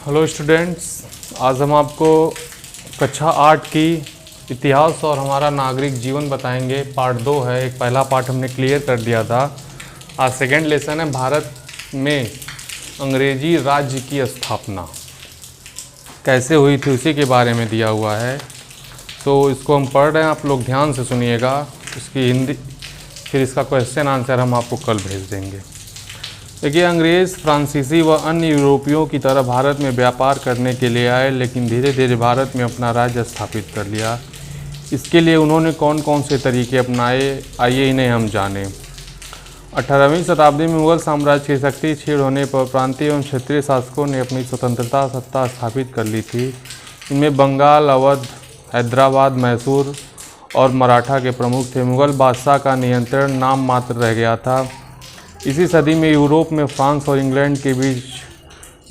Hello students, आज हम आपको कक्षा 8 की इतिहास और हमारा नागरिक जीवन बताएंगे। पार्ट 2 है। एक पहला पार्ट हमने क्लियर कर दिया था। आज सेकेंड लेसन है, भारत में अंग्रेजी राज्य की स्थापना कैसे हुई थी उसी के बारे में दिया हुआ है। तो इसको हम पढ़ रहे हैं, आप लोग ध्यान से सुनिएगा। इसकी हिंदी फिर इसका क्वेश्चन आंसर हम आपको कल भेज देंगे। देखिए, अंग्रेज़ फ्रांसीसी व अन्य यूरोपियों की तरह भारत में व्यापार करने के लिए आए, लेकिन धीरे धीरे भारत में अपना राज्य स्थापित कर लिया। इसके लिए उन्होंने कौन कौन से तरीके अपनाए, आइए इन्हें हम जानें। 18वीं शताब्दी में मुगल साम्राज्य की शक्ति क्षीण होने पर प्रांतीय एवं क्षेत्रीय शासकों ने अपनी स्वतंत्रता सत्ता स्थापित कर ली थी। इनमें बंगाल, अवध, हैदराबाद, मैसूर और मराठा के प्रमुख थे। मुगल बादशाह का नियंत्रण नाम मात्र रह गया था। इसी सदी में यूरोप में फ्रांस और इंग्लैंड के बीच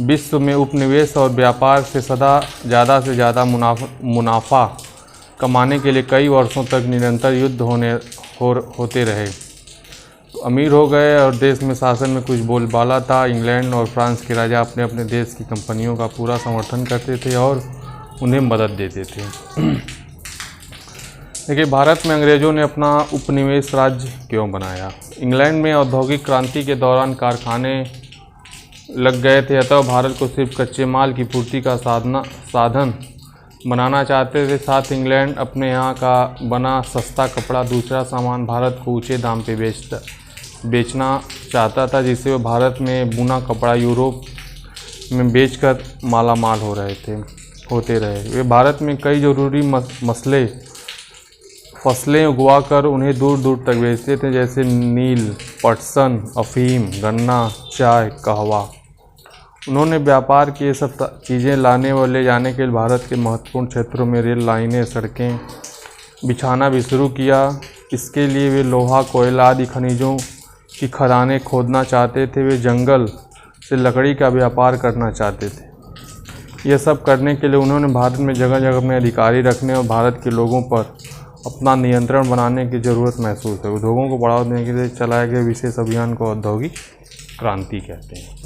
विश्व में उपनिवेश और व्यापार से ज़्यादा से ज़्यादा मुनाफा कमाने के लिए कई वर्षों तक निरंतर युद्ध होते रहे। तो अमीर हो गए और देश में शासन में कुछ बोलबाला था। इंग्लैंड और फ्रांस के राजा अपने अपने देश की कंपनियों का पूरा समर्थन करते थे और उन्हें मदद देते थे। देखिए, भारत में अंग्रेज़ों ने अपना उपनिवेश राज्य क्यों बनाया। इंग्लैंड में औद्योगिक क्रांति के दौरान कारखाने लग गए थे, अतः भारत को सिर्फ कच्चे माल की पूर्ति का साधन बनाना चाहते थे। साथ इंग्लैंड अपने यहाँ का बना सस्ता कपड़ा, दूसरा सामान भारत को ऊंचे दाम पे बेचना चाहता था, जिससे वह भारत में बुना कपड़ा यूरोप में बेचकर मालामाल होते रहे। वे भारत में कई जरूरी फसलें उगवाकर उन्हें दूर दूर तक बेचते थे, जैसे नील, पटसन, अफीम, गन्ना, चाय, कहवा। उन्होंने व्यापार की ये सब चीज़ें लाने व ले जाने के लिए भारत के महत्वपूर्ण क्षेत्रों में रेल लाइनें, सड़कें बिछाना भी शुरू किया। इसके लिए वे लोहा, कोयला आदि खनिजों की खदानें खोदना चाहते थे। वे जंगल से लकड़ी का व्यापार करना चाहते थे। यह सब करने के लिए उन्होंने भारत में जगह जगह में अधिकारी रखने और भारत के लोगों पर अपना नियंत्रण बनाने की ज़रूरत महसूस है। उद्योगों को बढ़ावा देने के लिए चलाए गए विशेष अभियान को औद्योगिक क्रांति कहते हैं।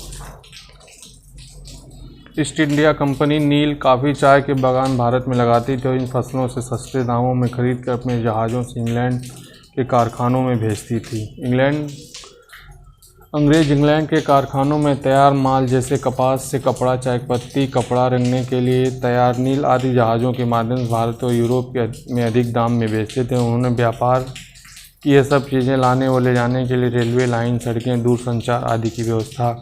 ईस्ट इंडिया कंपनी नील, काफ़ी, चाय के बागान भारत में लगाती थी और इन फसलों से सस्ते दामों में खरीद कर अपने जहाज़ों से इंग्लैंड के कारखानों में भेजती थी। अंग्रेज इंग्लैंड के कारखानों में तैयार माल जैसे कपास से कपड़ा, चाय पत्ती, कपड़ा रंगने के लिए तैयार नील आदि जहाज़ों के माध्यम से भारत और यूरोप में अधिक दाम में बेचते थे। उन्होंने व्यापार की ये सब चीज़ें लाने व ले जाने के लिए रेलवे लाइन, सड़कें, दूरसंचार आदि की व्यवस्था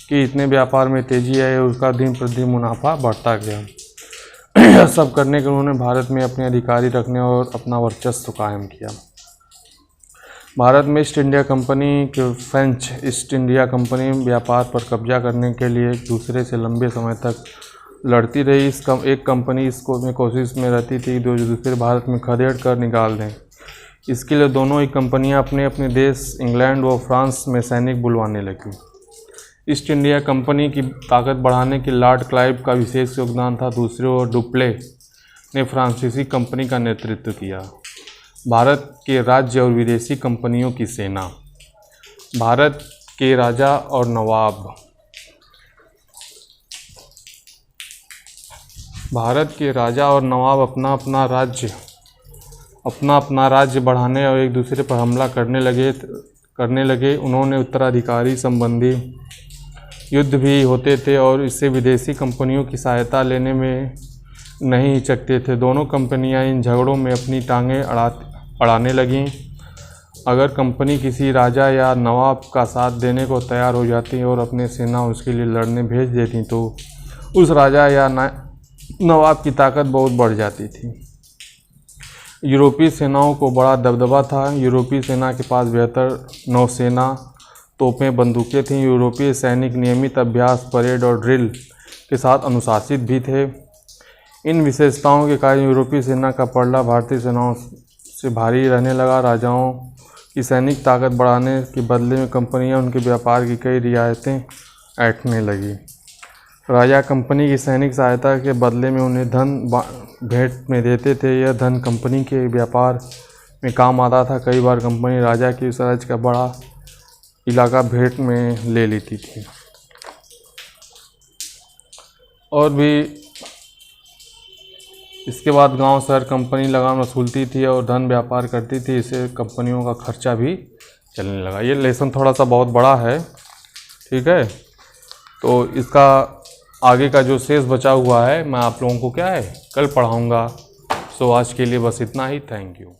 की। इतने व्यापार में तेजी आई और उसका दिन प्रतिदिन मुनाफा बढ़ता गया। यह सब करने के उन्होंने भारत में अपने अधिकारी रखने और अपना वर्चस्व कायम किया। भारत में ईस्ट इंडिया कंपनी के फ्रेंच ईस्ट इंडिया कंपनी व्यापार पर कब्जा करने के लिए एक दूसरे से लंबे समय तक लड़ती रही। एक कंपनी कोशिश में रहती थी जो दूसरे भारत में खदेड़ कर निकाल दें। इसके लिए दोनों ही कंपनियां अपने अपने देश इंग्लैंड व फ्रांस में सैनिक बुलवाने लगी। ईस्ट इंडिया कंपनी की ताकत बढ़ाने के लॉर्ड क्लाइव का विशेष योगदान था। दूसरी ओर डुप्ले ने फ्रांसीसी कंपनी का नेतृत्व किया। भारत के राज्य और विदेशी कंपनियों की सेना। भारत के राजा और नवाब। भारत के राजा और नवाब अपना अपना राज्य बढ़ाने और एक दूसरे पर हमला करने लगे। उन्होंने उत्तराधिकारी संबंधी युद्ध भी होते थे और इससे विदेशी कंपनियों की सहायता लेने में नहीं हिचकते थे। दोनों कंपनियां इन झगड़ों में अपनी टांगें अड़ाने लगीं। अगर कंपनी किसी राजा या नवाब का साथ देने को तैयार हो जाती और अपने सेना उसके लिए लड़ने भेज देती, तो उस राजा या नवाब की ताकत बहुत बढ़ जाती थी। यूरोपीय सेनाओं को बड़ा दबदबा था। यूरोपीय सेना के पास बेहतर नौसेना, तोपें, बंदूकें थीं। यूरोपीय सैनिक नियमित अभ्यास, परेड और ड्रिल के साथ अनुशासित भी थे। इन विशेषताओं के कारण यूरोपीय सेना का पलड़ा भारतीय सेनाओं से भारी रहने लगा। राजाओं की सैनिक ताकत बढ़ाने के बदले में कंपनियां उनके व्यापार की कई रियायतें ऐंठने लगी। राजा कंपनी की सैनिक सहायता के बदले में उन्हें धन भेंट में देते थे। यह धन कंपनी के व्यापार में काम आता था। कई बार कंपनी राजा की उस राज्य का बड़ा इलाका भेंट में ले लेती थी। और भी इसके बाद गांव शहर कंपनी लगान वसूलती थी और धन व्यापार करती थी, इससे कंपनियों का खर्चा भी चलने लगा। ये लेसन थोड़ा सा बहुत बड़ा है, ठीक है। तो इसका आगे का जो शेष बचा हुआ है मैं आप लोगों को क्या है कल पढ़ाऊँगा। सो आज के लिए बस इतना ही। Thank you.